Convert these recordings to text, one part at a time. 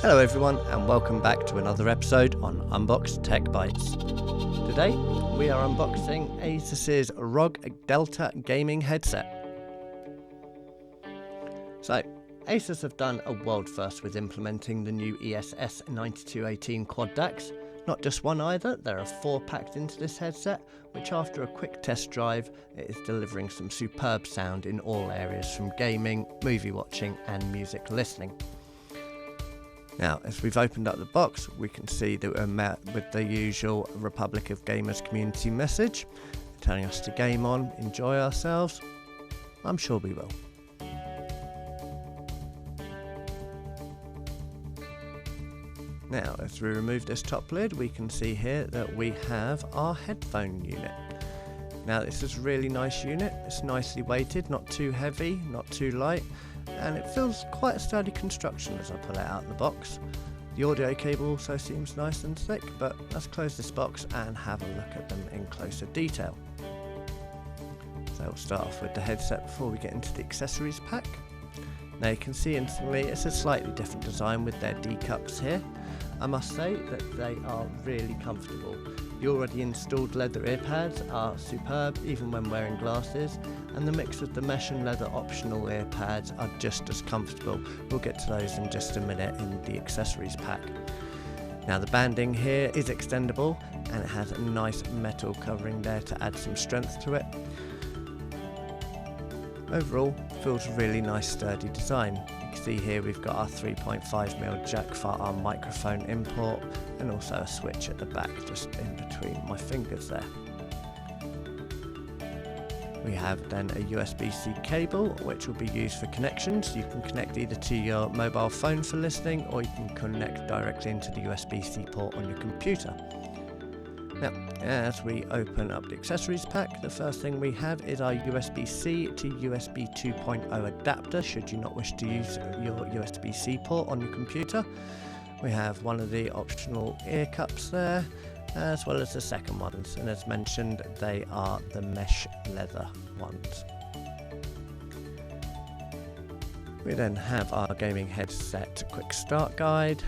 Hello everyone and welcome back to another episode on Unbox Tech Bytes. Today we are unboxing Asus's ROG Delta gaming headset. So Asus have done a world first with implementing the new ESS 9218 quad DACs. Not just one either, there are 4 packed into this headset, which after a quick test drive it is delivering some superb sound in all areas from gaming, movie watching and music listening. Now, as we've opened up the box, we can see that we're met with the usual Republic of Gamers community message, telling us to game on, enjoy ourselves. I'm sure we will. Now, as we remove this top lid, we can see here that we have our headphone unit. Now, this is a really nice unit. It's nicely weighted, not too heavy, not too light. And it feels quite a sturdy construction as I pull it out of the box. The audio cable also seems nice and thick, but let's close this box and have a look at them in closer detail. So we'll start off with the headset before we get into the accessories pack. Now you can see instantly it's a slightly different design with their D cups here. I must say that they are really comfortable. The already installed leather earpads are superb even when wearing glasses, and the mix of the mesh and leather optional earpads are just as comfortable. We'll get to those in just a minute in the accessories pack. Now the banding here is extendable and it has a nice metal covering there to add some strength to it. Overall, feels a really nice sturdy design. You can see here we've got our 3.5mm jack for our microphone import and also a switch at the back just in between my fingers there. We have then a USB-C cable which will be used for connections. You can connect either to your mobile phone for listening or you can connect directly into the USB-C port on your computer. Now, as we open up the accessories pack, the first thing we have is our USB-C to USB 2.0 adapter should you not wish to use your USB-C port on your computer. We have one of the optional ear cups there, as well as the second ones, and as mentioned they are the mesh leather ones. We then have our gaming headset quick start guide,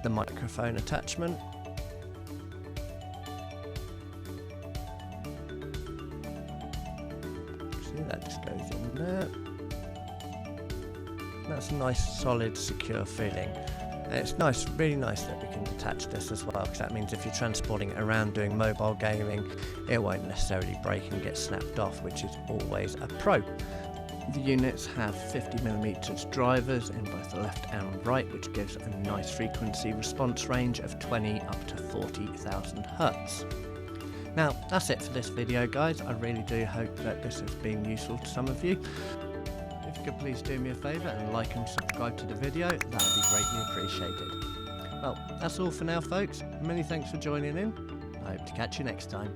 the microphone attachment, see that just goes in there. That's a nice solid secure feeling, and it's nice, really nice that we can attach this as well, because that means if you're transporting it around doing mobile gaming it won't necessarily break and get snapped off, which is always a pro. The units have 50mm drivers in both the left and right, which gives a nice frequency response range of 20 up to 40,000 Hz. Now that's it for this video guys, I really do hope that this has been useful to some of you. If you could please do me a favour and like and subscribe to the video, that would be greatly appreciated. Well, that's all for now folks, many thanks for joining in, I hope to catch you next time.